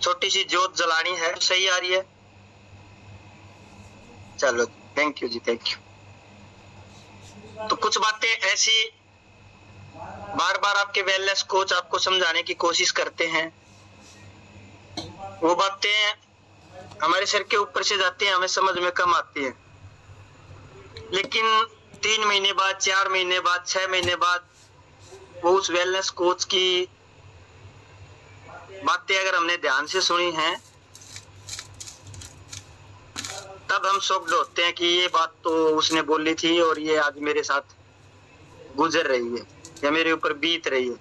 छोटी सी ज्योत जलानी है। सही आ रही है? चलो, thank you ji, thank you. तो कुछ बातें ऐसी बार बार आपके वेलनेस कोच आपको समझाने की कोशिश करते हैं, वो बातें हमारे सिर के ऊपर से जाती हैं, हमें समझ में कम आती है। लेकिन 3 महीने बाद, 4 महीने बाद, 6 महीने बाद वो उस वेलनेस कोच की बातें अगर हमने ध्यान से सुनी हैं, तब हम शॉक्ड होते हैं कि ये बात तो उसने बोली थी और ये आज मेरे साथ गुजर रही है या मेरे ऊपर बीत रही है।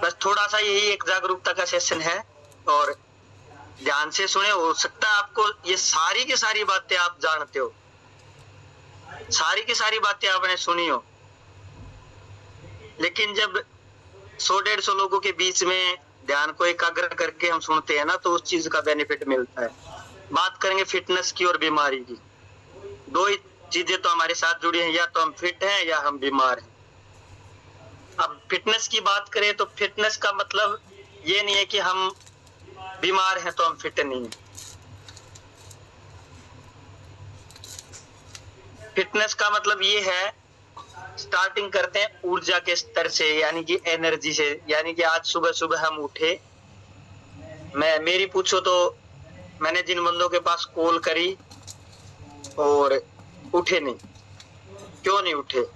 बस थोड़ा सा यही एक जागरूकता का सेशन है और ध्यान से सुने। हो सकता है आपको ये सारी की सारी बातें आप जानते हो, सारी की सारी बातें आपने सुनी हो, लेकिन जब 100-150 लोगों के बीच में ध्यान को एकाग्र करके हम सुनते हैं ना, तो उस चीज का बेनिफिट मिलता है। बात करेंगे फिटनेस की और बीमारी की। दो ही चीजें तो हमारे साथ जुड़ी हैं, या तो हम फिट हैं या हम बीमार हैं। अब फिटनेस की बात करें तो फिटनेस का मतलब ये नहीं है कि हम बीमार हैं तो हम फिट नहीं हैं। फिटनेस का मतलब ये है, स्टार्टिंग करते हैं ऊर्जा के स्तर से, यानी कि एनर्जी से। यानी कि आज सुबह सुबह हम उठे, मेरी पूछो तो मैंने जिन बंदों के पास कॉल करी और उठे नहीं। क्यों नहीं उठे?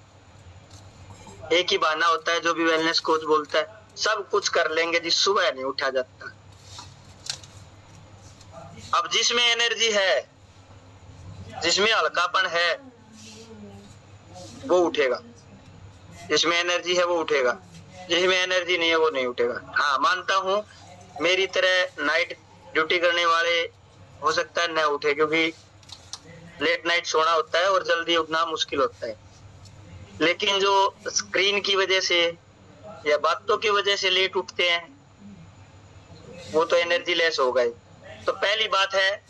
एक ही बहाना होता है जो भी वेलनेस कोच बोलता है, सब कुछ कर लेंगे जी, सुबह नहीं उठा जाता। अब जिसमें एनर्जी है, जिसमें हल्कापन है, वो उठेगा। जिसमें एनर्जी है वो उठेगा, जिसमें एनर्जी नहीं है वो नहीं उठेगा। हाँ, मानता हूं मेरी तरह नाइट ड्यूटी करने वाले हो सकता है न उठे, क्योंकि लेट नाइट सोना होता है और जल्दी उठना मुश्किल होता है। लेकिन जो स्क्रीन की वजह से या बातों की वजह से लेट उठते हैं, वो तो एनर्जी लेस हो गए। तो पहली बात है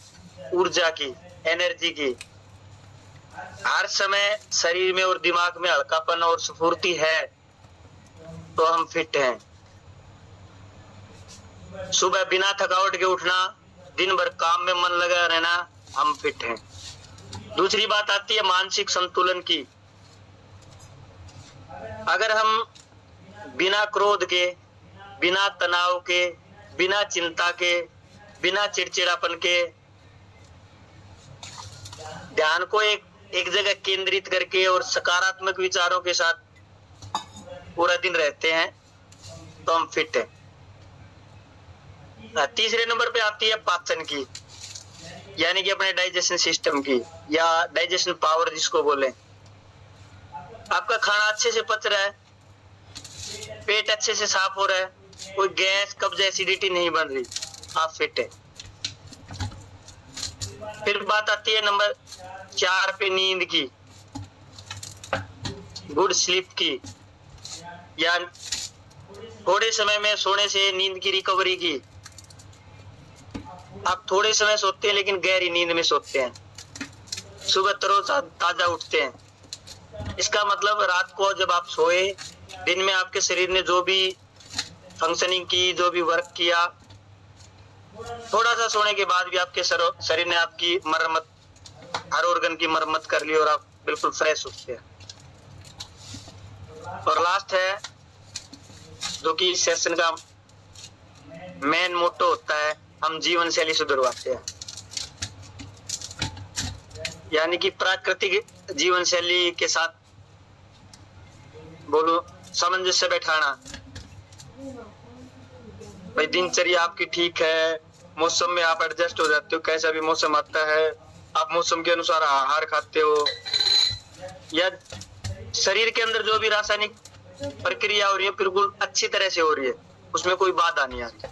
ऊर्जा की, एनर्जी की। हर समय शरीर में और दिमाग में हल्कापन और स्फूर्ति है तो हम फिट हैं। सुबह बिना थकावट के उठना, दिन भर काम में मन लगा रहना, हम फिट हैं। दूसरी बात आती है मानसिक संतुलन की। अगर हम बिना क्रोध के, बिना तनाव के, बिना चिंता के, बिना चिड़चिड़ापन के ध्यान को एक जगह केंद्रित करके और सकारात्मक विचारों के साथ पूरा दिन रहते हैं, तो हम फिट हैं। तीसरे नंबर पे आती है पाचन की, यानी कि अपने डाइजेशन सिस्टम की, या डाइजेशन पावर जिसको बोले। आपका खाना अच्छे से पच रहा है, पेट अच्छे से साफ हो रहा है, कोई गैस कब्ज एसिडिटी नहीं बन रही, आप फिट है। फिर बात आती है नंबर 4 पे नींद की, गुड स्लीप की, या थोड़े समय में सोने से नींद की रिकवरी की। आप थोड़े समय सोते हैं लेकिन गहरी नींद में सोते हैं, सुबह तरोताजा उठते हैं। इसका मतलब रात को जब आप सोए, दिन में आपके शरीर ने जो भी फंक्शनिंग की, जो भी वर्क किया, थोड़ा सा सोने के बाद भी आपके शरीर ने आपकी मरम्मत, हर ऑर्गन की मरम्मत कर ली और आप बिल्कुल फ्रेश उठते हैं। और लास्ट है, जो कि इस सेशन का मेन मोटो होता है, हम जीवन शैली सुधरवाते हैं। यानी कि प्राकृतिक जीवन शैली के साथ बोलो सामंजस्य बैठाना। भाई दिनचर्या आपकी ठीक है, मौसम में आप एडजस्ट हो जाते हो, कैसा भी मौसम आता है आप मौसम के अनुसार आहार खाते हो, या शरीर के अंदर जो भी रासायनिक प्रक्रिया हो रही है बिल्कुल अच्छी तरह से हो रही है, उसमें कोई बाधा नहीं आती।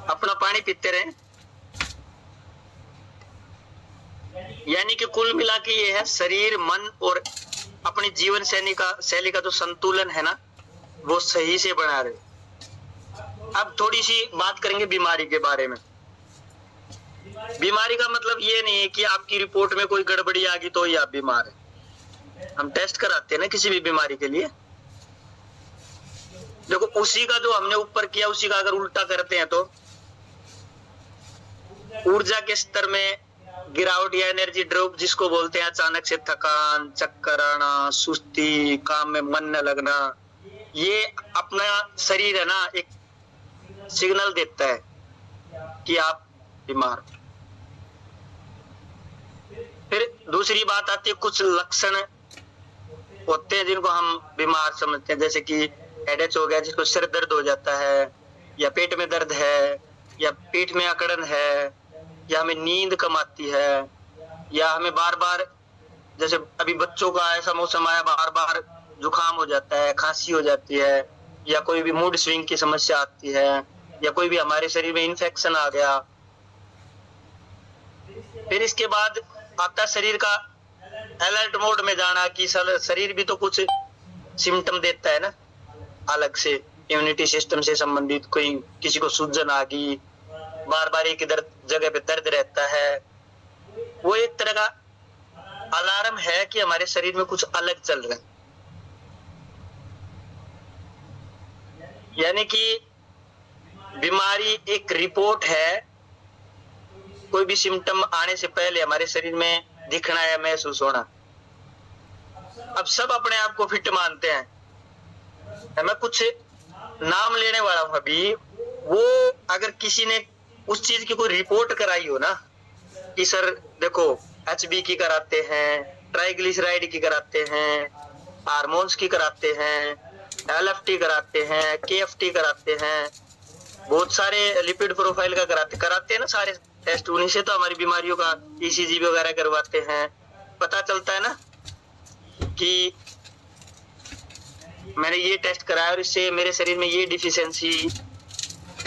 अपना पानी पीते रहें। यानी कि कुल मिला के ये है, शरीर, मन और अपनी जीवन शैली का जो संतुलन है ना, वो सही से बना रहे। अब थोड़ी सी बात करेंगे बीमारी के बारे में। बीमारी का मतलब ये नहीं है कि आपकी रिपोर्ट में कोई गड़बड़ी आ गई तो ही आप बीमार हैं। हम टेस्ट कराते हैं ना किसी भी बीमारी के लिए, देखो उसी का जो हमने ऊपर किया उसी का अगर उल्टा करते हैं तो ऊर्जा के स्तर में गिरावट या एनर्जी ड्रॉप जिसको बोलते हैं, अचानक से थकान, चक्कर आना, सुस्ती, काम में मन न लगना, ये अपना शरीर है ना एक सिग्नल देता है कि आप बीमार हो। फिर दूसरी बात आती है, कुछ लक्षण होते हैं जिनको हम बीमार समझते हैं, जैसे कि हेडेक हो गया, जिसको सिर दर्द हो जाता है, या पेट में दर्द है, या पीठ में अकड़न है, या हमें नींद कम आती है, या हमें बार बार, जैसे अभी बच्चों का ऐसा मौसम आया, बार बार जुकाम हो जाता है, खांसी हो जाती है, या कोई भी मूड स्विंग की समस्या आती है, या कोई भी हमारे शरीर में इन्फेक्शन आ गया। फिर इसके बाद आता शरीर का अलर्ट मोड में जाना, कि शरीर भी तो कुछ सिम्टम देता है ना अलग से, इम्यूनिटी सिस्टम से संबंधित, कोई किसी को सूजन आ गई, बार बार एक इधर जगह पे दर्द रहता है, वो एक तरह का अलार्म है कि हमारे शरीर में कुछ अलग चल रहा है। यानी कि बीमारी एक रिपोर्ट है, कोई भी सिम्टम आने से पहले हमारे शरीर में दिखना या महसूस होना। अब सब अपने आप को फिट मानते हैं, मैं कुछ नाम लेने वाला हूं अभी, वो अगर किसी ने उस चीज की कोई रिपोर्ट कराई हो ना, कि सर देखो HB की कराते हैं, ट्राइग्लिसराइड की कराते हैं, हार्मोन्स की कराते हैं, LFT कराते हैं, KFT कराते हैं, बहुत सारे लिपिड प्रोफाइल का कराते हैं ना सारे टेस्ट, उन्हीं से तो हमारी बीमारियों का ECG वगैरह करवाते हैं। पता चलता है ना कि मैंने ये टेस्ट कराया और इससे मेरे शरीर में ये डिफिशियंसी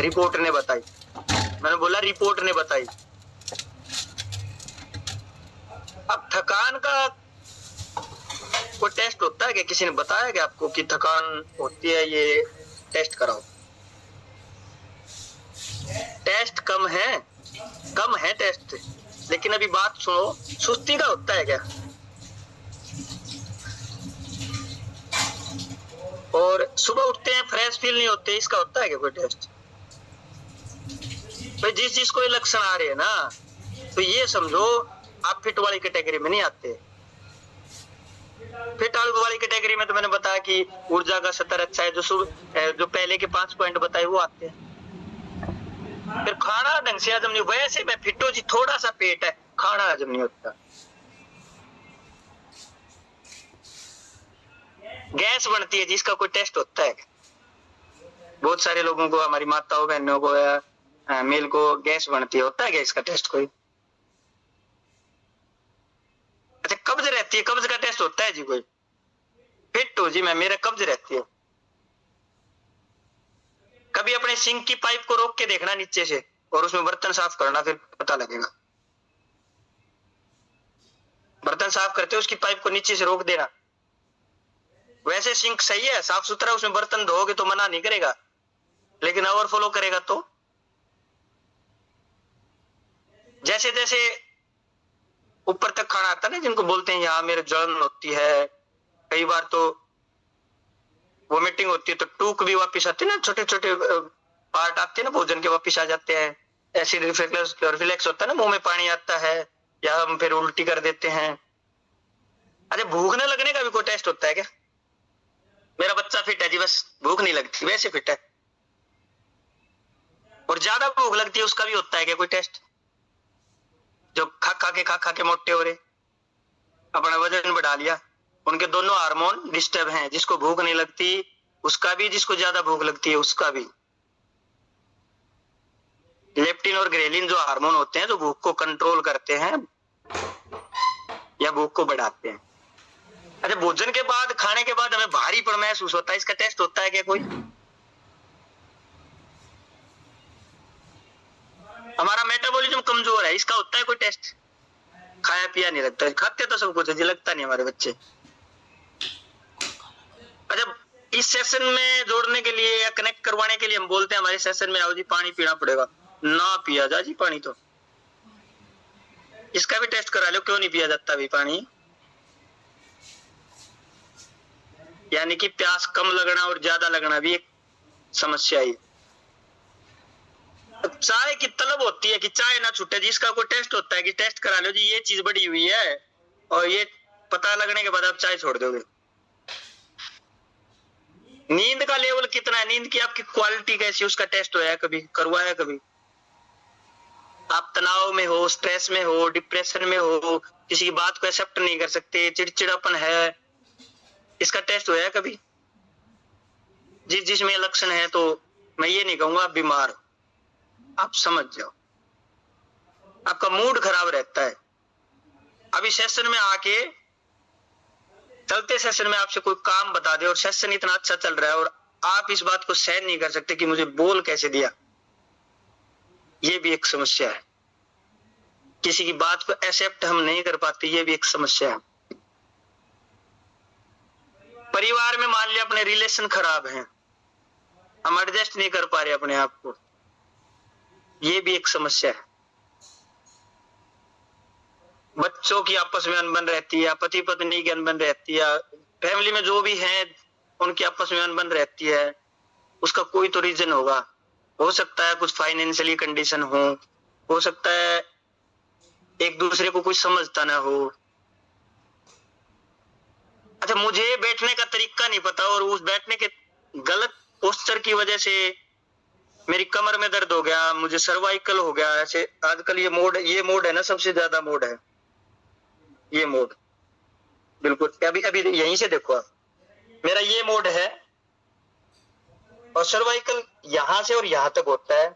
रिपोर्ट ने बताई। मैंने बोला रिपोर्ट ने बताई। अब थकान का कोई टेस्ट होता है क्या? किसी ने बताया क्या आपको कि थकान होती है, ये टेस्ट कराओ? टेस्ट कम है टेस्ट, लेकिन अभी बात सुनो, सुस्ती का होता है क्या? और सुबह उठते हैं फ्रेश फील नहीं होते, इसका होता है क्या कोई टेस्ट? तो जिस कोई लक्षण आ रहे हैं ना, तो ये समझो आप फिट वाली कैटेगरी में नहीं आते। फिट वाली कैटेगरी में तो मैंने बताया कि ऊर्जा का स्तर अच्छा है, जो पहले के 5 पॉइंट बताए वो आते हैं। फिर खाना ढंग से हजम नहीं, वैसे मैं फिट हो जी, थोड़ा सा पेट है, खाना हजम नहीं होता, गैस बनती है, जिसका कोई टेस्ट होता है? बहुत सारे लोगों को, हमारी माताओं बहनों को या मेल को गैस बनती है, होता है क्या इसका टेस्ट कोई? अच्छा, कब्ज रहती है, कब्ज का टेस्ट होता है जी कोई? फिट हो जी मैं, मेरा कब्ज रहती है। कभी अपने सिंक की पाइप को रोक के देखना नीचे से और उसमें बर्तन साफ करना, फिर पता लगेगा। बर्तन साफ करते हो उसकी पाइप को नीचे से रोक देना। वैसे सिंक सही है, साफ सुथरा, उसमें बर्तन धोगे तो मना नहीं करेगा, लेकिन ओवरफ्लो करेगा तो। जैसे जैसे ऊपर तक खाना आता है ना, जिनको बोलते हैं यहाँ मेरे जलन होती है, कई बार तो वोमिटिंग होती है, तो टूक भी वापिस आती है ना, छोटे छोटे पार्ट आते हैं ना भोजन के, वापिस आ जाते हैं। एसिड रिफ्लेक्स होता है ना, मुंह में पानी आता है, या हम फिर उल्टी कर देते हैं। अरे भूख न लगने का भी कोई टेस्ट होता है क्या? मेरा बच्चा फिट है जी, बस भूख नहीं लगती, वैसे फिट है। और ज्यादा भूख लगती है उसका भी होता है क्या कोई टेस्ट? जो खा खा के मोटे हो रहे, अपना वजन बढ़ा लिया, उनके दोनों हार्मोन डिस्टर्ब हैं, जिसको भूख नहीं लगती उसका भी, जिसको ज्यादा भूख लगती है उसका भी। लेप्टिन और ग्रेलिन जो हार्मोन होते हैं, जो भूख को कंट्रोल करते हैं या भूख को बढ़ाते हैं। अच्छा, भोजन के बाद, खाने के बाद हमें भारीपन महसूस होता है, इसका टेस्ट होता है क्या कोई? हमारा मेटाबॉलिज्म कमजोर है, इसका होता है कोई टेस्ट? खाया पिया नहीं लगता, खाते तो सब कुछ है, लगता नहीं हमारे बच्चे। अच्छा, इस सेशन में जोड़ने के लिए या कनेक्ट करवाने के लिए हम बोलते हैं हमारे सेशन में आओ जी, पानी पीना पड़ेगा, ना पिया जा जी पानी, तो इसका भी टेस्ट करा लो, क्यों नहीं पिया जाता भी पानी? यानी कि प्यास कम लगना और ज्यादा लगना भी एक समस्या ये। चाय की तलब होती है कि चाय ना छूटे, जिसका कोई टेस्ट होता है कि टेस्ट करा लो जी, ये चीज बढ़ी हुई है, और ये पता लगने के बाद आप चाय छोड़ दोगे। नींद का लेवल कितना है, नींद की आपकी क्वालिटी कैसी, उसका टेस्ट होया कभी, करवाया कभी? आप तनाव में हो, स्ट्रेस में हो, डिप्रेशन में हो, किसी की बात को एक्सेप्ट नहीं कर सकते, चिड़चिड़ापन है, इसका टेस्ट होया कभी? जिसमें लक्षण है तो मैं ये नहीं कहूंगा आप बीमार हो, आप समझ जाओ। आपका मूड खराब रहता है। अभी सेशन में आके, चलते सेशन में आपसे कोई काम बता दे और सेशन इतना अच्छा चल रहा है और आप इस बात को सहन नहीं कर सकते कि मुझे बोल कैसे दिया, ये भी एक समस्या है। किसी की बात को एक्सेप्ट हम नहीं कर पाते, ये भी एक समस्या है। परिवार में मान लिया अपने रिलेशन खराब हैं, हम एडजस्ट नहीं कर पा रहे अपने आप को, ये भी एक समस्या है। बच्चों की आपस में अनबन रहती है, पति पत्नी की अनबन रहती है, फैमिली में जो भी है उनकी आपस में अनबन रहती है, उसका कोई तो रीजन होगा। हो सकता है कुछ फाइनेंशियली कंडीशन हो सकता है एक दूसरे को कोई समझता ना हो। अच्छा, मुझे बैठने का तरीका नहीं पता और उस बैठने के गलत पोस्चर की वजह से मेरी कमर में दर्द हो गया, मुझे सर्वाइकल हो गया। ऐसे आजकल ये मोड है ना, सबसे ज्यादा मोड है ये मोड, बिल्कुल। अभी अभी यहीं से देखो आप, मेरा ये मोड है और सर्वाइकल यहां से और यहां तक होता है।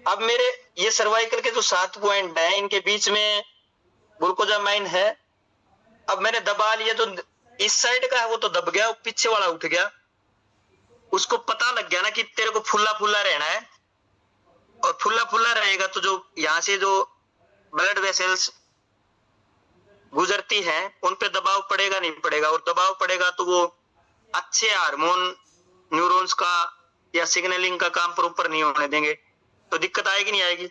अब मेरे ये सर्वाइकल के जो 7 पॉइंट है, इनके बीच में ग्लूकोजामाइन है। अब मैंने दबा लिया तो इस साइड का है वो तो दब गया, पीछे वाला उठ गया। उसको पता लग गया ना कि तेरे को फुल्ला फुल्ला रहना है, और फुल्ला फुल्ला रहेगा तो जो यहां से जो ब्लड वेसल्स गुजरती है उन पे दबाव पड़ेगा नहीं पड़ेगा, और दबाव पड़ेगा तो वो अच्छे हार्मोन न्यूरॉन्स का या सिग्नलिंग का काम प्रॉपर नहीं होने देंगे। तो दिक्कत आएगी नहीं आएगी?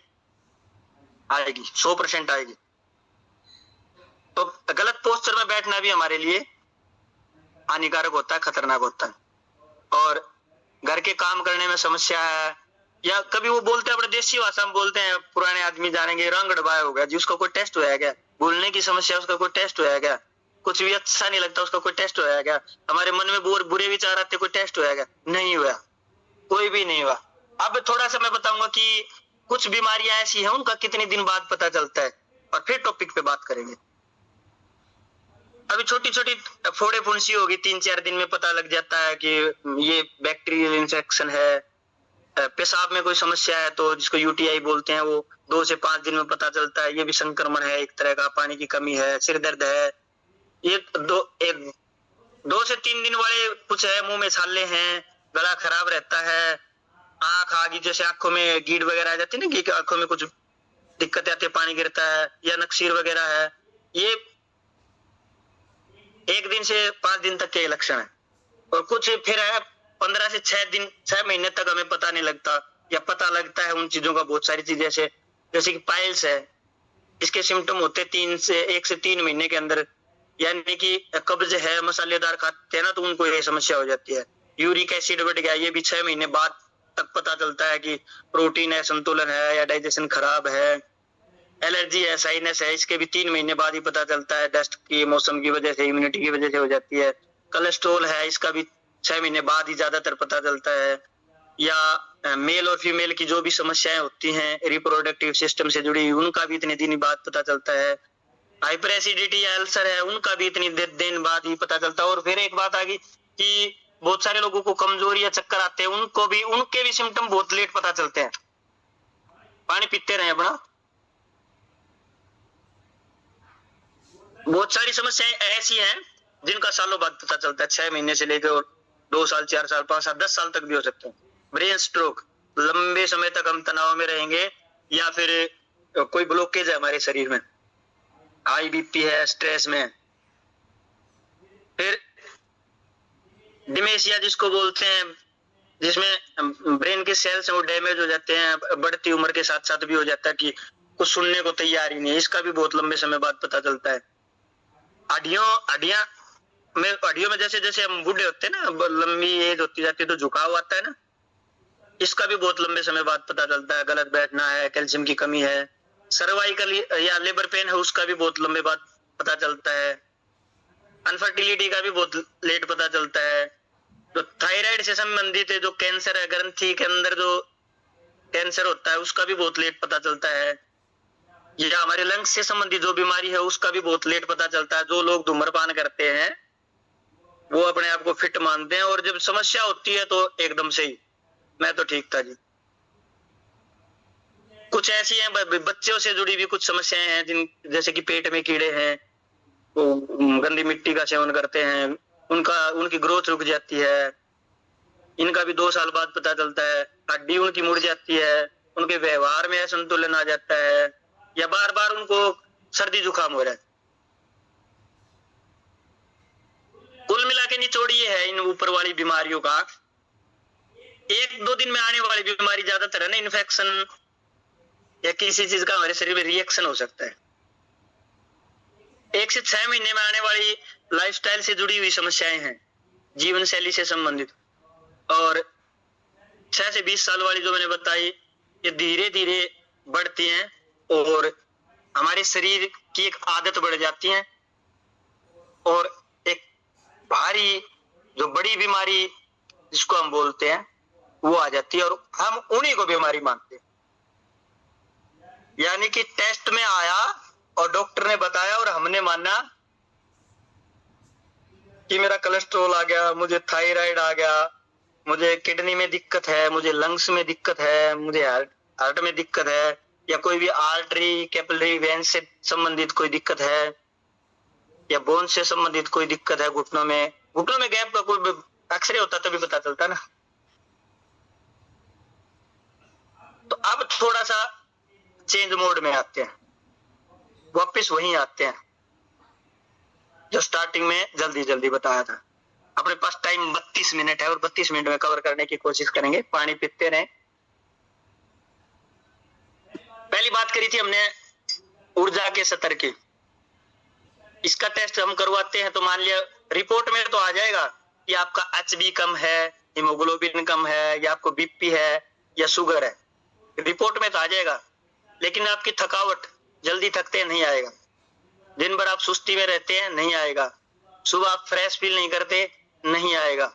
आएगी, 100% आएगी। तो गलत पोस्चर में बैठना भी हमारे लिए हानिकारक होता है, खतरनाक होता है। और घर के काम करने में समस्या है, या कभी वो बोलते हैं अपने देसी भाषा में बोलते हैं, पुराने आदमी जानेंगे, रंग डबाया हो गया जी, उसका कोई टेस्ट होया क्या? बोलने की समस्या, उसका कोई टेस्ट होया क्या? कुछ भी अच्छा नहीं लगता, उसका कोई टेस्ट होया क्या? हमारे मन में बुरे विचार आते, कोई टेस्ट होया क्या? नहीं हुआ, कोई भी नहीं हुआ। अब थोड़ा सा मैं बताऊंगा कि कुछ बीमारियां ऐसी हैं उनका कितने दिन बाद पता चलता है, और फिर टॉपिक पे बात करेंगे। अभी छोटी छोटी फोड़े फुंसी होगी, 3-4 दिन में पता लग जाता है कि ये बैक्टीरियल इंफेक्शन है। पेशाब में कोई समस्या है तो जिसको यूटीआई बोलते हैं, वो 2 से 5 दिन में पता चलता है, ये भी संक्रमण है एक तरह का। पानी की कमी है, सिर दर्द है, ये 2 से 3 दिन वाले कुछ है, मुंह में छाले हैं, गला खराब रहता है, आंख आगी, जैसे आंखों में कीड़ वगैरह आ जाती है ना, कि आंखों में कुछ दिक्कत आती है, पानी गिरता है, या नक्सीर वगैरह है, ये 1 दिन से 5 दिन तक के लक्षण है। और कुछ फिर है 15 से 6 महीने तक हमें पता नहीं लगता, या पता लगता है उन चीजों का बहुत सारी चीजें, जैसे कि पाइल्स है, इसके सिम्टम होते 1 से 3 महीने के अंदर। यानी कि कब्ज है, मसालेदार खाते हैं ना, तो उनको ये समस्या हो जाती है। यूरिक एसिड बढ़ गया, ये भी 6 महीने बाद तक पता चलता है कि प्रोटीन है, संतुलन है, या डाइजेशन खराब है। एलर्जी है, साइनस है, इसके भी 3 महीने बाद ही पता चलता है, डस्ट की, मौसम की वजह से, इम्यूनिटी की वजह से हो जाती है। कोलेस्ट्रॉल है, इसका भी 6 महीने बाद ही ज्यादातर पता चलता है। या मेल और फीमेल की जो भी समस्याएं होती हैं रिप्रोडक्टिव सिस्टम से जुड़ी, उनका भी इतने दिन बाद पता चलता है। हाइपर एसिडिटी या अल्सर है, उनका भी इतनी दिन बाद ही पता चलता है। और फिर एक बात आ गई कि बहुत सारे लोगों को कमजोरी या चक्कर आते हैं, उनके भी सिम्टम बहुत लेट पता चलते हैं। पानी पीते रहे अपना। बहुत सारी समस्याएं ऐसी हैं जिनका सालों बाद पता चलता है, 6 महीने से लेकर 2 साल, 4 साल, 5 साल, 10 साल तक भी हो सकते हैं। ब्रेन स्ट्रोक, लंबे समय तक हम तनाव में रहेंगे, या फिर कोई ब्लॉकेज है हमारे शरीर में, हाई बीपी है, स्ट्रेस में। फिर डिमेंशिया जिसको बोलते हैं, जिसमें ब्रेन के सेल्स वो डैमेज हो जाते हैं, बढ़ती उम्र के साथ साथ भी हो जाता है कि कुछ सुनने को तैयार ही नहीं है, इसका भी बहुत लंबे समय बाद पता चलता है। हड्डियां में हड्डियों में जैसे जैसे हम बूढ़े होते हैं ना, लंबी एज होती जाती है तो झुकाव आता है ना, इसका भी बहुत लंबे समय बाद पता चलता है। गलत बैठना है, कैल्शियम की कमी है, सर्वाइकल या लेबर पेन है, उसका भी बहुत लंबे बाद पता चलता है। अनफर्टिलिटी का भी बहुत लेट पता चलता है। तो थायराइड से संबंधित जो कैंसर है, ग्रंथि के अंदर जो कैंसर होता है, उसका भी बहुत लेट पता चलता है। या हमारे लंग्स से संबंधित जो बीमारी है, उसका भी बहुत लेट पता चलता है। जो लोग धूम्रपान करते हैं वो अपने आप को फिट मानते हैं, और जब समस्या होती है तो एकदम से ही मैं तो ठीक था जी। कुछ ऐसी हैं बच्चों से जुड़ी भी कुछ समस्याएं हैं, जिन जैसे कि पेट में कीड़े हैं, वो गंदी मिट्टी का सेवन करते हैं, उनकी ग्रोथ रुक जाती है। इनका भी 2 साल बाद पता चलता है। हड्डी उनकी मुड़ जाती है, उनके व्यवहार में असंतुलन आ जाता है, या बार बार उनको सर्दी जुकाम हो रहा है। कुल मिला के निचोड़ ये है इन ऊपर वाली बीमारियों का, 1-2 दिन में आने वाली बीमारी ज्यादातर है ना, इन्फेक्शन या किसी चीज का हमारे शरीर में रिएक्शन हो सकता है। 1 से 6 महीने में आने वाली लाइफस्टाइल से जुड़ी हुई समस्याएं हैं, जीवन शैली से संबंधित। और 6 से 20 साल वाली जो मैंने बताई, ये धीरे धीरे बढ़ती हैं और हमारे शरीर की एक आदत बढ़ जाती है, और एक भारी जो बड़ी बीमारी जिसको हम बोलते हैं वो आ जाती है, और हम उन्हीं को बीमारी मानते हैं। यानी कि टेस्ट में आया और डॉक्टर ने बताया और हमने माना कि मेरा कोलेस्ट्रॉल आ गया, मुझे थायराइड आ गया, मुझे किडनी में दिक्कत है, मुझे लंग्स में दिक्कत है, मुझे हार्ट में दिक्कत है, या कोई भी आर्टरी कैपिलरी वेन से संबंधित कोई दिक्कत है, या बोन से संबंधित कोई दिक्कत है, घुटनों में गैप का कोई एक्सरे होता तभी पता चलता ना। तो अब थोड़ा सा चेंज मोड में आते हैं, वापस वहीं आते हैं जो स्टार्टिंग में जल्दी जल्दी बताया था। अपने पास टाइम 32 मिनट है और 32 मिनट में कवर करने की कोशिश करेंगे। पानी पीते रहें। पहली बात करी थी हमने ऊर्जा के स्तर की। इसका टेस्ट हम करवाते हैं तो मान लिया रिपोर्ट में तो आ जाएगा कि आपका HB कम है, हीमोग्लोबिन कम है, या आपको BP है या शुगर है, रिपोर्ट में तो आ जाएगा। लेकिन आपकी थकावट, जल्दी थकते नहीं आएगा। दिन भर आप सुस्ती में रहते हैं, नहीं आएगा। सुबह आप फ्रेश फील नहीं करते, नहीं आएगा।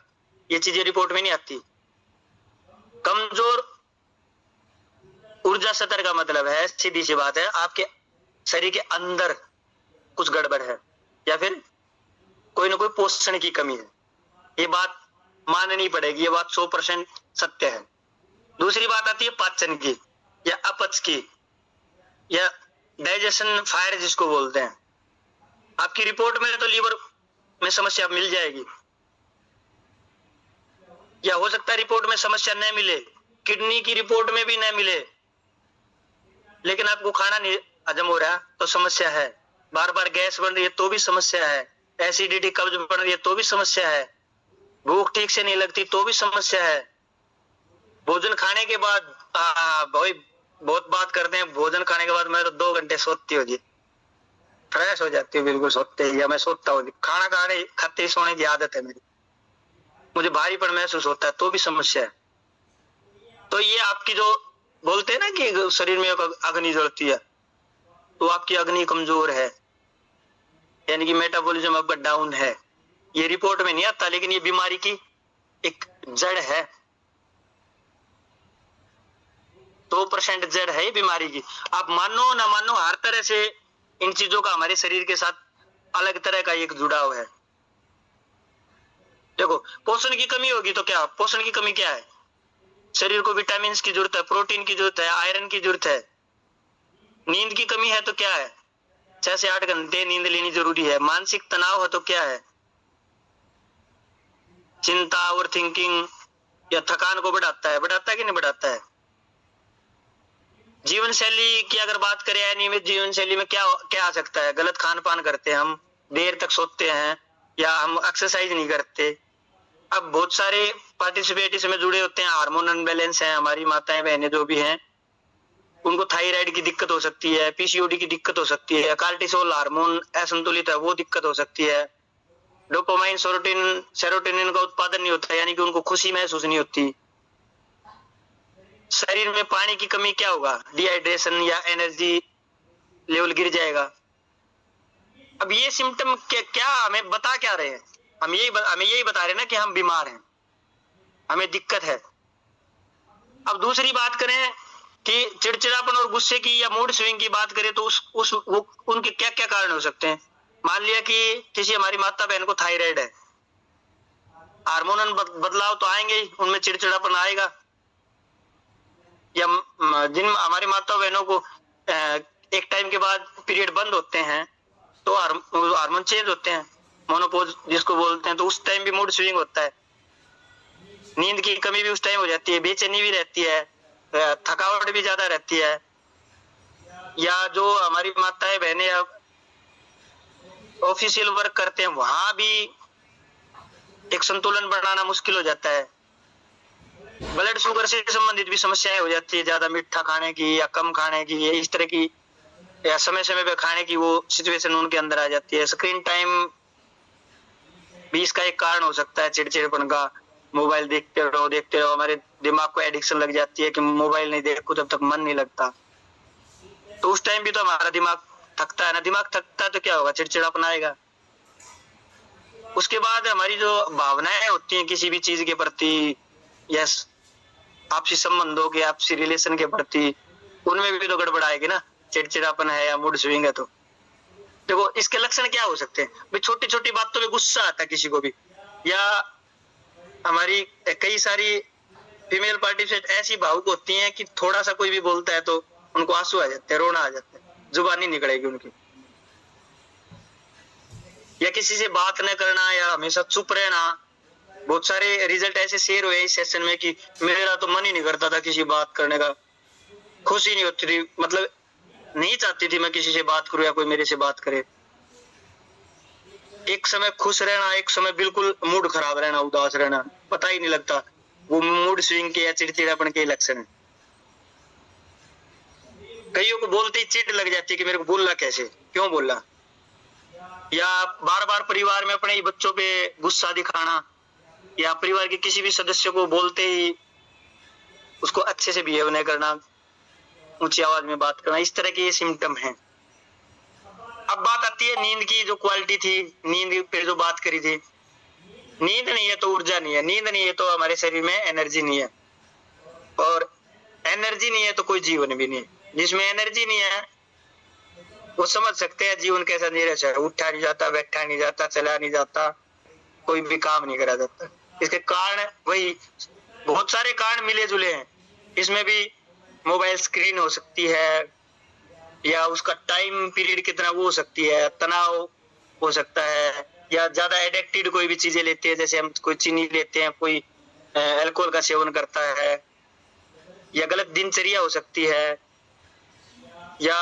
ये चीजें रिपोर्ट में नहीं आती। कमजोर ऊर्जा स्तर का मतलब है, सीधी सी बात है, आपके शरीर के अंदर कुछ गड़बड़ है, या फिर कोई ना कोई पोषण की कमी है। ये बात माननी पड़ेगी, ये बात 100% सत्य है। दूसरी बात आती है पाचन की या अपच की, या डाइजेशन फायर जिसको बोलते हैं। आपकी रिपोर्ट में तो लीवर में समस्या मिल जाएगी, या हो सकता है रिपोर्ट में समस्या न मिले, किडनी की रिपोर्ट में भी न मिले, लेकिन आपको खाना नहीं हजम हो रहा तो समस्या है। बार बार गैस बन रही है तो भी समस्या है। एसिडिटी, कब्ज बढ़ रही है तो भी समस्या है। भूख ठीक से नहीं लगती तो भी समस्या है। भोजन खाने के बाद भाई बहुत बात करते हैं, भोजन खाने के बाद मैं तो 2 घंटे सोती हूँ जी, फ्रेश हो जाती हूँ बिल्कुल सोते ही, या मैं सोता हूँ। खाना खाते ही सोने की आदत है मेरी, मुझे भारीपन महसूस होता है तो भी समस्या है। तो ये आपकी जो बोलते हैं ना कि शरीर में अग्नि जलती है, तो आपकी अग्नि कमजोर है, यानी कि मेटाबॉलिज्म आपका डाउन है। ये रिपोर्ट में नहीं आता, लेकिन ये बीमारी की एक जड़ है, 2% जड़ है ये बीमारी की। आप मानो ना मानो, हर तरह से इन चीजों का हमारे शरीर के साथ अलग तरह का एक जुड़ाव है। देखो, पोषण की कमी होगी तो क्या, पोषण की कमी क्या है? शरीर को विटामिन की जरूरत है, प्रोटीन की जरूरत है, आयरन की जरूरत है। नींद की कमी है तो क्या है? 6 से 8 घंटे नींद लेनी जरूरी है। मानसिक तनाव है तो क्या है? चिंता, ओवर थिंकिंग या थकान को बढ़ाता है कि नहीं बढ़ाता है? जीवन शैली की अगर बात करें, अनियमित जीवन शैली में क्या क्या आ सकता है? गलत खान पान करते हैं हम, देर तक सोते हैं, या हम एक्सरसाइज नहीं करते। अब बहुत सारे पार्टिसिपेट इसमें जुड़े होते हैं, हार्मोन अनबैलेंस है, हमारी माताएं बहनें जो भी हैं उनको थायराइड की दिक्कत हो सकती है, PCOD की दिक्कत हो सकती है, कार्टिसोल हार्मोन असंतुलित है वो दिक्कत हो सकती है, डोपामाइन, सेरोटोनिन का उत्पादन नहीं होता, यानी कि उनको खुशी महसूस नहीं होती। शरीर में पानी की कमी क्या होगा, डिहाइड्रेशन या एनर्जी लेवल गिर जाएगा। अब ये सिम्टम क्या हमें बता क्या रहे हैं, हमें यही बता रहे हैं ना कि हम बीमार हैं, हमें दिक्कत है। अब दूसरी बात करें कि चिड़चिड़ापन और गुस्से की या मूड स्विंग की बात करें तो उनके क्या क्या कारण हो सकते हैं। मान लिया कि किसी हमारी माता बहन को थायराइड है, हार्मोनल बदलाव तो आएंगे ही, उनमें चिड़चिड़ापन आएगा। या जिन हमारी माता बहनों को एक टाइम के बाद पीरियड बंद होते हैं तो हार्मोन चेंज होते हैं, मोनोपोज जिसको बोलते हैं, तो उस टाइम भी मूड स्विंग होता है। नींद की कमी भी उस टाइम हो जाती है, बेचैनी भी रहती है, थकावट भी ज्यादा रहती है। या जो हमारी माताएं बहनें ऑफिशियल वर्क करते हैं, वहां भी एक संतुलन बनाना मुश्किल हो जाता है। ब्लड शुगर से संबंधित भी समस्याएं हो जाती है, ज्यादा मीठा खाने की या कम खाने की, इस तरह की, या समय समय पे खाने की वो सिचुएशन उनके अंदर आ जाती है। स्क्रीन टाइम भी इसका एक कारण हो सकता है चिड़चिड़पन का। मोबाइल देखते रहो, हमारे दिमाग को एडिक्शन लग जाती है कि मोबाइल नहीं देखो जब तक मन नहीं लगता, तो उस टाइम भी तो हमारा दिमाग थकता है ना। दिमाग थकता है तो क्या होगा, चिड़चिड़ापन आएगा। उसके बाद हमारी जो भावनाएं होती हैं किसी भी चीज के प्रति, यस, आपसी संबंधों के, आपसी रिलेशन के प्रति, उनमें भी तो गड़बड़ आएगी ना। चिड़चिड़ापन है या मूड स्विंग है तो देखो इसके लक्षण क्या हो सकते हैं। भाई छोटी छोटी बातों में गुस्सा आता है किसी को भी, या हमारी कई सारी फीमेल पार्टिसिपेंट ऐसी भावुक होती हैं कि थोड़ा सा कोई भी बोलता है तो उनको आंसू आ जाते हैं, रोना आ जाता है, जुबान नहीं निकलेगी उनकी। या किसी से बात न करना या हमेशा चुप रहना। बहुत सारे रिजल्ट ऐसे शेयर हुए इस सेशन में कि मेरा तो मन ही नहीं करता था किसी बात करने का, खुशी नहीं होती थी, मतलब नहीं चाहती थी मैं किसी से बात करूं या कोई मेरे से बात करे। एक समय खुश रहना, एक समय बिल्कुल मूड खराब रहना, उदास रहना, पता ही नहीं लगता। वो मूड स्विंग के या चिड़चिड़ापन के लक्षण है। कईयों को बोलते ही चिढ़ लग जाती है कि मेरे को बोलना कैसे, क्यों बोला। या बार बार परिवार में अपने ही बच्चों पे गुस्सा दिखाना, या परिवार के किसी भी सदस्य को बोलते ही उसको अच्छे से बिहेव नहीं करना, ऊंची आवाज में बात करना, इस तरह के ये सिम्टम हैं। अब बात आती है नींद की, जो क्वालिटी थी, नींद पे जो बात करी थी। नींद नहीं है तो ऊर्जा नहीं है, नींद नहीं है तो हमारे शरीर में एनर्जी नहीं है, और एनर्जी नहीं है तो कोई जीवन भी नहीं है। जिसमें एनर्जी नहीं है वो समझ सकते हैं जीवन कैसा नीरस है, उठा नहीं जाता, बैठा नहीं जाता, चला नहीं जाता, कोई भी काम नहीं करा जाता। इसके कारण वही बहुत सारे कारण मिले जुले हैं। इसमें भी मोबाइल स्क्रीन हो सकती है, या उसका टाइम पीरियड कितना वो हो सकती है, तनाव हो सकता है, या ज्यादा एडिक्टेड कोई भी चीजें लेते हैं, जैसे हम कोई चीनी लेते हैं, कोई अल्कोहल का सेवन करता है, या गलत दिनचर्या हो सकती है, या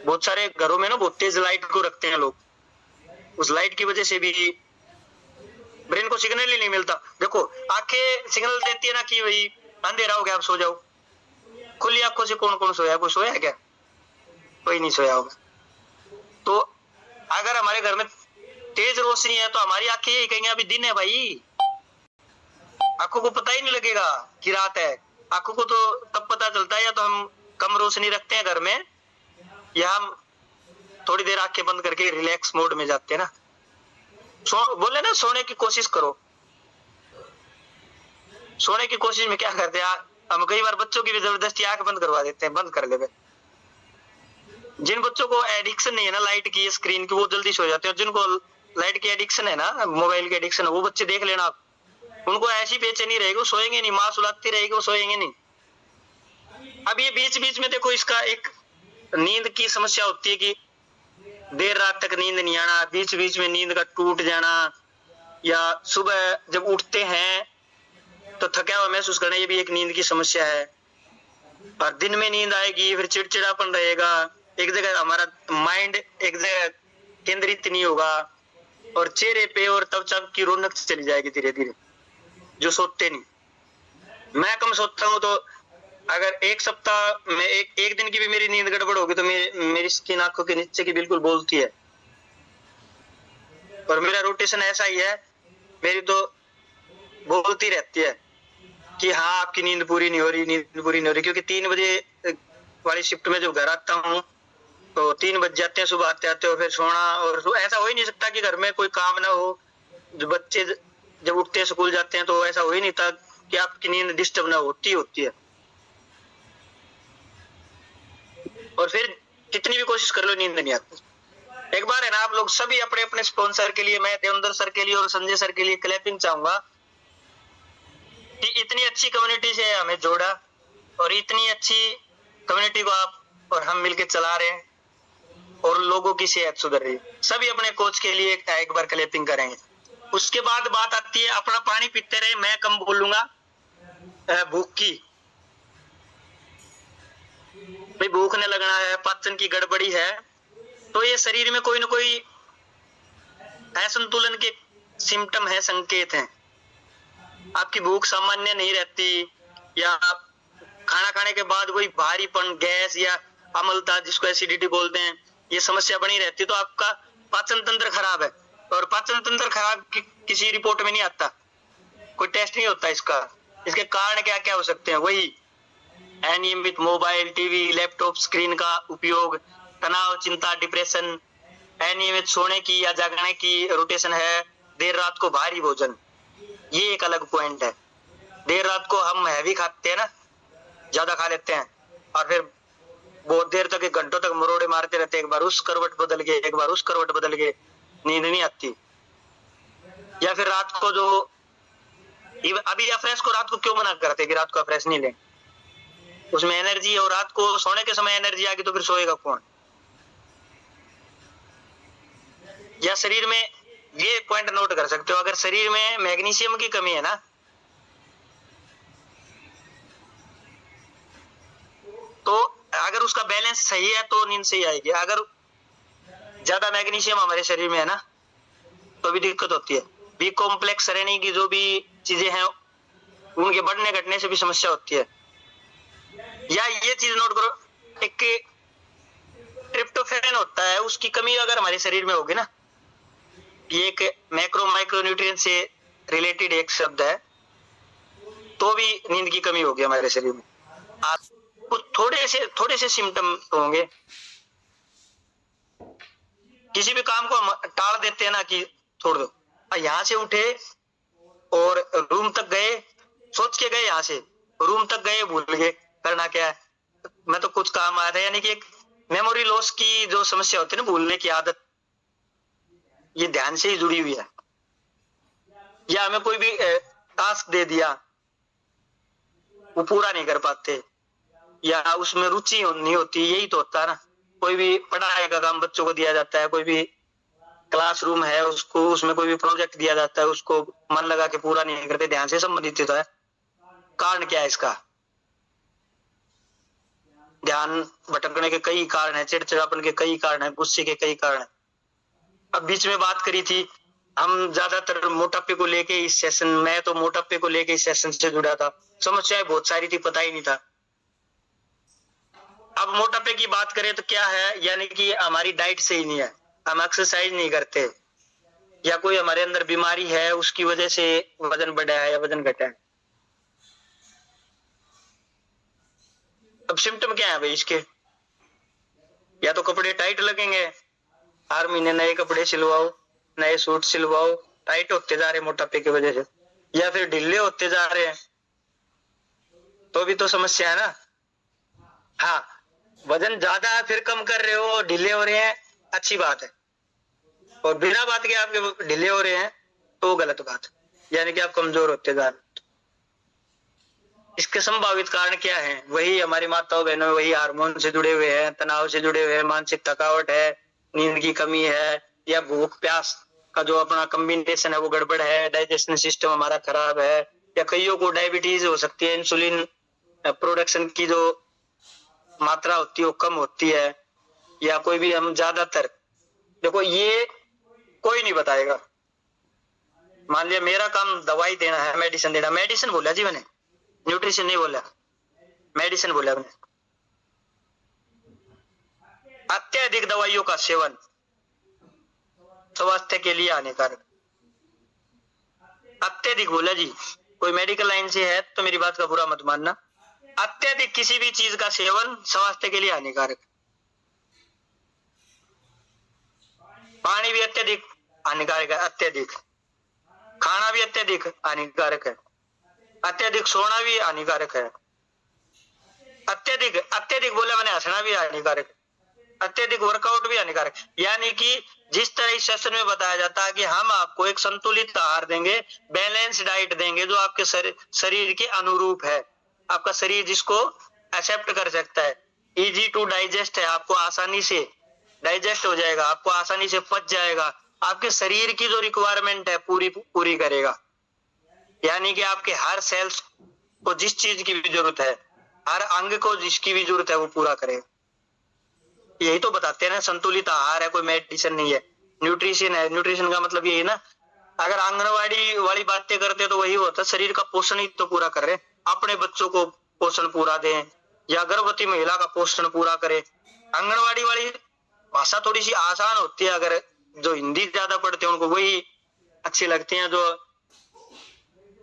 बहुत सारे घरों में ना बहुत तेज लाइट को रखते हैं लोग, उस लाइट की वजह से भी ब्रेन को सिग्नल ही नहीं मिलता। देखो आंखें सिग्नल देती है ना कि भाई अंधेरा हो गया, आप सो जाओ। खुली आंखों से कौन कौन सोया, कोई सोया है क्या? कोई नहीं सोया होगा। तो अगर हमारे घर में तेज रोशनी है तो हमारी आंखें यही कहेंगे अभी दिन है भाई, आंखों को पता ही नहीं लगेगा कि रात है। आंखों को तो तब पता चलता है या तो हम कम रोशनी रखते हैं घर में, या हम थोड़ी देर आंखें बंद करके रिलैक्स मोड में जाते हैं ना। बोले ना सोने की कोशिश करो। सोने की कोशिश में क्या करते हैं हम, कई बार बच्चों की भी जबरदस्ती आंख बंद करवा देते हैं, बंद कर ले। जिन बच्चों को एडिक्शन नहीं है ना लाइट की, स्क्रीन की, वो जल्दी सो जाते हैं। और जिनको लाइट की एडिक्शन है ना, मोबाइल की एडिक्शन है, वो बच्चे देख लेना आप, उनको ऐसी बेचैनी रहेगी, वो सोएंगे नहीं, माँ सुलाती रहेगी, वो सोएंगे नहीं। अब ये बीच बीच में देखो इसका एक नींद की समस्या होती है कि देर रात तक नींद नहीं आना, बीच बीच में नींद का टूट जाना, या सुबह जब उठते हैं तो थका हुआ महसूस करना, ये भी एक नींद की समस्या है। और दिन में नींद आएगी, फिर चिड़चिड़ापन रहेगा, एक जगह हमारा माइंड एक जगह केंद्रित नहीं होगा, और चेहरे पे और त्वचा की रौनक चली जाएगी धीरे धीरे, जो सोते नहीं। मैं कम सोता हूँ, तो अगर एक सप्ताह में एक दिन की भी मेरी नींद गड़बड़ होगी तो मेरी स्किन आंखों के नीचे की बिल्कुल बोलती है। और मेरा रोटेशन ऐसा ही है, मेरी तो बोलती रहती है कि हाँ आपकी नींद पूरी नहीं हो रही, नींद पूरी नहीं हो रही, क्योंकि 3 बजे वाली शिफ्ट में जब घर आता हूँ तो 3 बज जाते हैं सुबह आते आते, और फिर सोना, और ऐसा हो ही नहीं सकता कि घर में कोई काम ना हो। जो बच्चे जब उठते हैं स्कूल जाते हैं तो ऐसा हो ही नहीं था कि आपकी नींद डिस्टर्ब ना होती है। और फिर कितनी भी कोशिश कर लो नींद नहीं आती। एक बार है ना, आप लोग सभी अपने अपने स्पॉन्सर के लिए, मैं देवेंद्र सर के लिए और संजय सर के लिए क्लैपिंग चाहूंगा कि इतनी अच्छी कम्युनिटी से हमें जोड़ा, और इतनी अच्छी कम्युनिटी को आप और हम मिलकर चला रहे हैं, और लोगों की सेहत सुधर रही है। सभी अपने कोच के लिए एक बार क्लैपिंग करेंगे। उसके बाद बात आती है अपना पानी पीते रहे, मैं कम बोलूंगा, भूख की। भाई भूख ने लगना है, पाचन की गड़बड़ी है, तो ये शरीर में कोई ना कोई असंतुलन के सिम्टम है, संकेत हैं। आपकी भूख सामान्य नहीं रहती, या आप खाना खाने के बाद वही भारीपन, गैस या अम्लता जिसको एसिडिटी बोलते हैं, ये समस्या बनी रहती है, तो आपका पाचन तंत्र खराब है। और पाचन तंत्र खराब किसी रिपोर्ट में नहीं आता, कोई टेस्ट नहीं होता इसका। इसके कारण क्या क्या हो सकते हैं? वही अनियमित मोबाइल, टीवी, लैपटॉप स्क्रीन का उपयोग, तनाव, चिंता, डिप्रेशन, अनियमित सोने की या जागने की रोटेशन है, देर रात को भारी भोजन, ये एक अलग पॉइंट है। देर रात को हम हैवी खाते हैं ना, ज्यादा खा लेते हैं, और फिर बहुत देर तक, घंटों तक मरोड़े मारते रहते हैं, एक बार उस करवट बदल के, एक बार उस करवट बदल के, नींद नहीं आती। या फिर रात को जो अभी अफ्रेश को रात को क्यों मना करते हैं कि रात को अफ्रेश नहीं लें, उसमें एनर्जी, और रात को सोने के समय एनर्जी आ गई तो फिर सोएगा कौन? या शरीर में ये पॉइंट नोट कर सकते हो, अगर शरीर में मैग्नीशियम की कमी है ना, तो अगर उसका बैलेंस सही है तो नींद सही आएगी। अगर ज्यादा मैग्नीशियम हमारे शरीर में है ना, तो भी दिक्कत होती है। बी कॉम्प्लेक्स श्रेणी की जो भी चीजें हैं, उनके बढ़ने घटने से भी समस्या होती है। या ये चीज नोट करो, एक ट्रिप्टोफैन होता है, उसकी कमी अगर हमारे शरीर में होगी ना, ये एक मैक्रो माइक्रो न्यूट्रिएंट से रिलेटेड एक शब्द है, तो भी नींद की कमी होगी हमारे शरीर में। आपको थोड़े से सिम्टम होंगे। किसी भी काम को हम टाल देते हैं ना कि छोड़ दो, यहां से उठे और रूम तक गए, सोच के गए, यहां से रूम तक गए, भूल गए करना क्या है, मैं तो कुछ काम आया था। यानी कि एक मेमोरी लॉस की जो समस्या होती है ना, भूलने की आदत, ये ध्यान से ही जुड़ी हुई है। या हमें कोई भी टास्क दे दिया, वो पूरा नहीं कर पाते, या उसमें रुचि नहीं होती, यही तो होता है ना। कोई भी पढ़ाई का काम बच्चों को दिया जाता है, कोई भी क्लासरूम है, उसको उसमें कोई भी प्रोजेक्ट दिया जाता है, उसको मन लगा के पूरा नहीं करते, ध्यान से संबंधित होता है। कारण क्या है इसका? ध्यान भटकने के कई कारण है, चिड़चिड़ापन के कई कारण है, गुस्से के कई कारण है। अब बीच में बात करी थी, हम ज्यादातर मोटापे को लेके इस सेशन, मैं तो मोटापे को लेके इस सेशन से जुड़ा था, समस्याएं बहुत सारी थी, पता ही नहीं था। अब मोटापे की बात करें तो क्या है, यानी कि हमारी डाइट सही नहीं है, हम एक्सरसाइज नहीं करते, या कोई हमारे अंदर बीमारी है, उसकी वजह से वजन बढ़ा है या वजन घटा है। अब सिम्टम क्या है भाई इसके? या तो कपड़े टाइट लगेंगे, हर महीने नए कपड़े सिलवाओ, नए सूट सिलवाओ, टाइट होते जा रहे मोटापे की वजह से, या फिर ढीले होते जा रहे हैं, तो भी तो समस्या है ना। हाँ, वजन ज्यादा है फिर कम कर रहे हो, ढीले हो रहे हैं, अच्छी बात है, और बिना बात के आपके ढीले हो रहे हैं तो गलत बात, यानी कि आप कमजोर होते जा रहे। इसके संभावित कारण क्या है? वही हमारी माताओं बहनों, वही हार्मोन से जुड़े हुए हैं, तनाव से जुड़े हुए हैं, मानसिक थकावट है, नींद की कमी है, या भूख प्यास का जो अपना कॉम्बिनेशन है वो गड़बड़ है, डाइजेशन सिस्टम हमारा खराब है, या कईयों को डायबिटीज हो सकती है, इंसुलिन प्रोडक्शन की जो मात्रा होती है वो कम होती है, या कोई भी, हम ज्यादातर देखो ये कोई नहीं बताएगा। मान लिया मेरा काम दवाई देना है, मेडिसिन देना, मेडिसिन बोला जी मैंने, न्यूट्रिशन नहीं बोला, मेडिसिन बोला मैंने। अत्यधिक दवाइयों का सेवन स्वास्थ्य के लिए हानिकारक। अत्यधिक बोला जी, कोई मेडिकल लाइन से है तो मेरी बात का बुरा मत मानना। अत्यधिक किसी भी चीज का सेवन स्वास्थ्य के लिए हानिकारक। पानी भी अत्यधिक हानिकारक है, अत्यधिक खाना भी अत्यधिक हानिकारक है, अत्यधिक सोना भी हानिकारक है, अत्यधिक अत्यधिक बोले मैंने हंसना भी हानिकारक, अत्यधिक वर्कआउट भी हानिकारक। यानी कि जिस तरह इस सेशन में बताया जाता है कि हम आपको एक संतुलित आहार देंगे, बैलेंस डाइट देंगे जो आपके शरीर के अनुरूप है, आपका शरीर जिसको एक्सेप्ट कर सकता है, इजी टू डाइजेस्ट है, आपको आसानी से डाइजेस्ट हो जाएगा, आपको आसानी से पच जाएगा, आपके शरीर की जो रिक्वायरमेंट है पूरी पूरी करेगा। यानी कि आपके हर सेल्स को जिस चीज की भी जरूरत है, हर अंग को जिसकी भी जरूरत है वो पूरा करेगा। यही तो बताते हैं ना, संतुलित आहार है, कोई मेडिसिन नहीं है, न्यूट्रिशन है। न्यूट्रिशन का मतलब यही ना, अगर आंगनवाड़ी वाली बातें करते तो वही होता, शरीर का पोषण ही तो पूरा कर रहे, अपने बच्चों को पोषण पूरा दें या गर्भवती महिला का पोषण पूरा करें। आंगनवाड़ी वाली भाषा थोड़ी सी आसान होती है, अगर जो हिंदी ज्यादा पढ़ते हैं उनको वही अच्छी लगती है, जो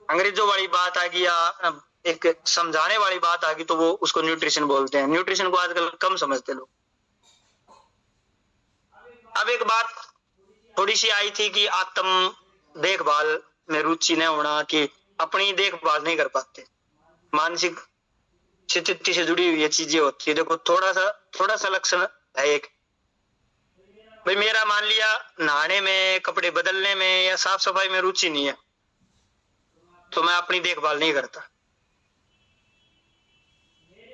अंग्रेजों वाली बात आ गई या एक समझाने वाली बात आ गई तो वो उसको न्यूट्रिशन बोलते हैं। न्यूट्रिशन को आजकल कम समझते लोग। अब एक बात थोड़ी सी आई थी कि आत्म देखभाल में रुचि न होना, कि अपनी देखभाल नहीं कर पाते, मानसिक स्थिति से जुड़ी हुई ये चीजें होती है। देखो थोड़ा सा लक्षण है एक, भाई मेरा मान लिया नहाने में, कपड़े बदलने में या साफ सफाई में रुचि नहीं है तो मैं अपनी देखभाल नहीं करता।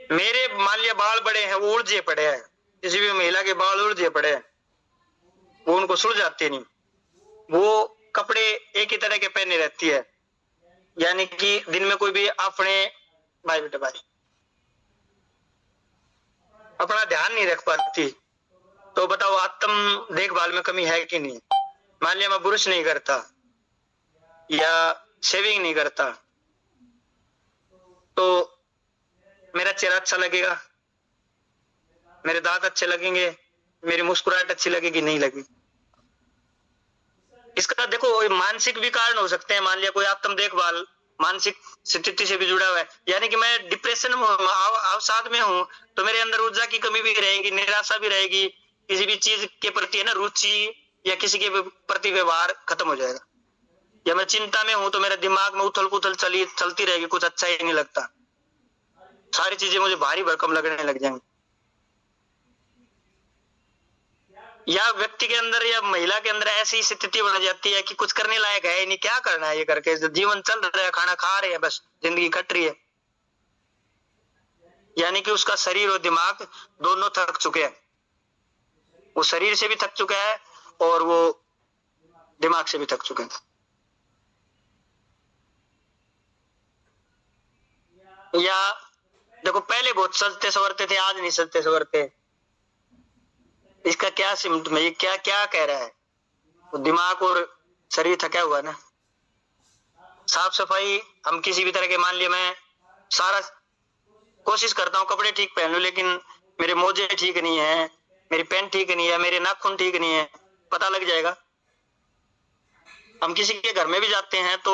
मेरे मान लिया बाल बड़े हैं, वो उलझे पड़े हैं, किसी भी महिला के बाल उलझे पड़े हैं, वो उनको सुलझाते नहीं, वो कपड़े एक ही तरह के पहने रहती है, यानी कि दिन में कोई भी अपने भाई बेटा भाई अपना ध्यान नहीं रख पाती, तो बताओ आत्म देखभाल में कमी है कि नहीं। मान लिया मैं ब्रश नहीं करता या शेविंग नहीं करता तो मेरा चेहरा अच्छा लगेगा, मेरे दांत अच्छे लगेंगे, मेरी मुस्कुराहट अच्छी लगेगी नहीं लगेगी। इसका देखो मानसिक भी कारण हो सकते हैं। मान लिया कोई आत्म देखभाल मानसिक स्थिति से भी जुड़ा हुआ है, यानी कि मैं डिप्रेशन में अवसाद में हूं तो मेरे अंदर ऊर्जा की कमी भी रहेगी, निराशा भी रहेगी, किसी भी चीज के प्रति है ना रुचि या किसी के प्रति व्यवहार खत्म हो जाएगा। या मैं चिंता में हूं तो मेरे दिमाग में उथल पुथल चलती रहेगी, कुछ अच्छा ही नहीं लगता, सारी चीजें मुझे भारी भरकम लगने लग जाएंगी। या व्यक्ति के अंदर या महिला के अंदर ऐसी स्थिति बन जाती है कि कुछ करने लायक है नहीं, क्या करना है ये करके, जीवन चल रहा है, खाना खा रहे हैं, बस जिंदगी कट रही है। यानी कि उसका शरीर और दिमाग दोनों थक चुके हैं, वो शरीर से भी थक चुका है और वो दिमाग से भी थक चुके हैं। या देखो पहले बहुत सजते संवरते थे, आज नहीं सजते संवरते, इसका क्या सिम्टम है, ये क्या क्या कह रहा है, तो दिमाग और शरीर थका हुआ ना। साफ सफाई हम किसी भी तरह के, मान लिया मैं सारा कोशिश करता हूँ कपड़े ठीक पहन लूं, लेकिन मेरे मोजे ठीक नहीं है, मेरी पैंट ठीक नहीं है, मेरे नाखून ठीक नहीं है, पता लग जाएगा। हम किसी के घर में भी जाते हैं तो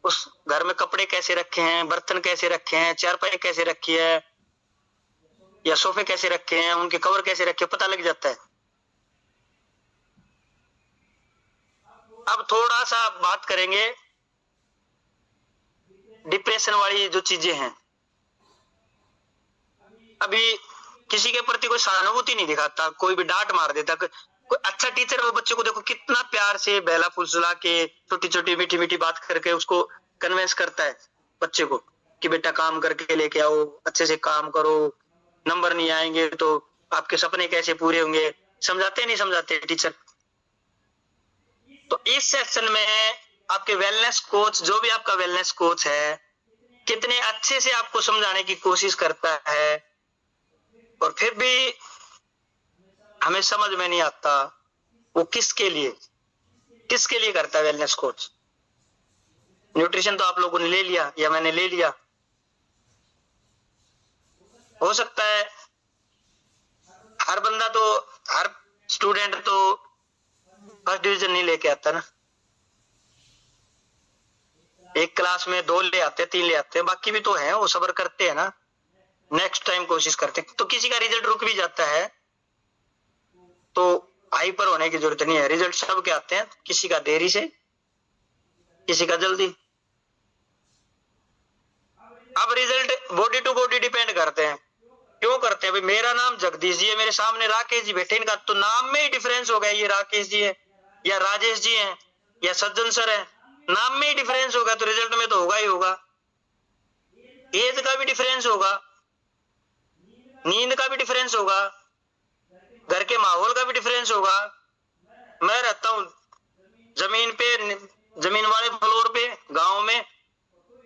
उस घर में कपड़े कैसे रखे हैं, बर्तन कैसे रखे हैं, चारपाई कैसे रखी है या सोफे कैसे रखे हैं, उनके कवर कैसे रखे, पता लग जाता है। अब थोड़ा सा बात करेंगे डिप्रेशन वाली जो चीजें हैं। अभी किसी के प्रति कोई सहानुभूति नहीं दिखाता, कोई भी डांट मार देता। कोई अच्छा टीचर वो बच्चे को देखो कितना प्यार से बेला फुसला के छोटी छोटी मीठी मीठी बात करके उसको कन्विंस करता है बच्चे को कि बेटा काम करके लेके आओ, अच्छे से काम करो, नंबर नहीं आएंगे तो आपके सपने कैसे पूरे होंगे। समझाते नहीं समझाते टीचर। तो इस सेशन में आपके वेलनेस कोच, जो भी आपका वेलनेस कोच है, कितने अच्छे से आपको समझाने की कोशिश करता है और फिर भी हमें समझ में नहीं आता वो किसके लिए करता है वेलनेस कोच। न्यूट्रिशन तो आप लोगों ने ले लिया या मैंने ले लिया, हो सकता है हर बंदा तो हर स्टूडेंट तो फर्स्ट डिवीजन नहीं लेके आता ना, एक क्लास में 2 ले आते हैं, 3 ले आते हैं, बाकी भी तो है, वो सब्र करते हैं ना, नेक्स्ट टाइम कोशिश करते हैं। तो किसी का रिजल्ट रुक भी जाता है तो हाइपर होने की जरूरत नहीं है, रिजल्ट सबके आते हैं, किसी का देरी से, किसी का जल्दी। अब result body to body depend करते हैं। क्यों करते हैं भाई? मेरा नाम जगदीश जी है, मेरे सामने राकेश जी बैठे, इनका तो नाम में ही डिफरेंस हो गया, ये राकेश जी है या राजेश जी है या सज्जन सर है, नाम में ही डिफरेंस होगा, तो रिजल्ट में तो होगा ही होगा। एज का भी डिफरेंस होगा, नींद का भी डिफरेंस होगा, घर के माहौल का भी डिफरेंस होगा। मैं रहता हूँ जमीन पे, जमीन वाले फ्लोर पे गांव में,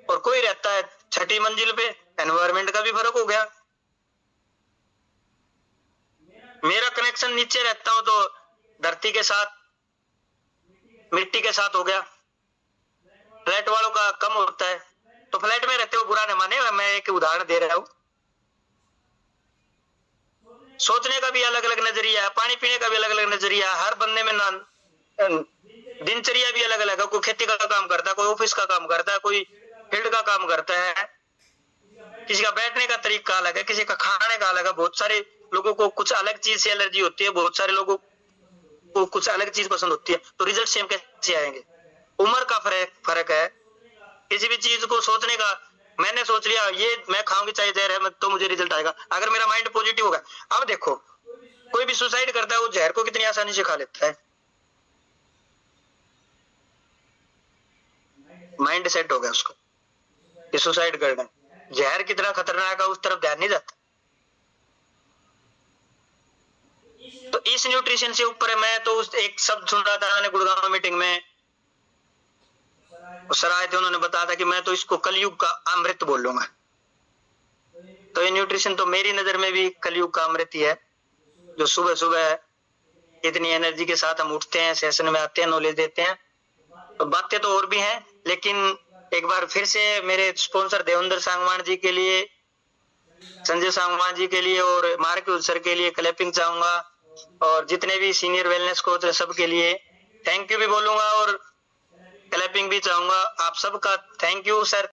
और कोई रहता है 6ठी मंजिल पे, एनवायरमेंट का भी फर्क हो गया। मेरा कनेक्शन नीचे रहता हूं तो धरती के साथ, मिट्टी के साथ हो गया, फ्लैट वालों का कम होता है, तो फ्लैट में रहते हो बुरा न माने, मैं एक उदाहरण दे रहा हूं। सोचने का भी अलग अलग नजरिया है, पानी पीने का भी अलग अलग नजरिया है, हर बंदे में दिनचर्या भी अलग अलग है, कोई खेती का काम करता है, कोई ऑफिस का काम करता है, कोई फील्ड का काम करता है, किसी का बैठने का तरीका अलग है, किसी का खाने का अलग है। बहुत सारे लोगों को कुछ अलग चीज से एलर्जी होती है, बहुत सारे लोगों को कुछ अलग चीज पसंद होती है, तो रिजल्ट सेम कैसे आएंगे? उम्र का फर्क है, किसी भी चीज को सोचने का। मैंने सोच लिया ये मैं खाऊंगी चाहे जहर है तो मुझे रिजल्ट आएगा, अगर मेरा माइंड पॉजिटिव होगा। अब देखो कोई भी सुसाइड करता है, वो जहर को कितनी आसानी से खा लेता है, माइंड सेट हो गया उसको कि सुसाइड करना। जहर कितना खतरनाक है उस तरफ ध्यान नहीं जाता। तो इस न्यूट्रिशन से ऊपर है। मैं तो उस एक शब्द सुन रहा था मैंने गुड़गांव मीटिंग में, सर आए थे, उन्होंने बताया था कि मैं तो इसको कलयुग का अमृत बोलूंगा। तो ये न्यूट्रिशन तो मेरी नजर में भी कलयुग का अमृत ही है, जो सुबह सुबह इतनी एनर्जी के साथ हम उठते हैं, सेशन में आते हैं, नॉलेज देते हैं। तो बातें तो और भी हैं, लेकिन एक बार फिर से मेरे स्पॉन्सर देवेंद्र सांगवान जी के लिए, संजय सांगवान जी के लिए और मार्क सर के लिए क्लैपिंग चाहूंगा, और जितने भी सीनियर वेलनेस कोच है सबके लिए थैंक यू भी बोलूंगा और क्लैपिंग भी चाहूंगा। आप सबका थैंक यू सर।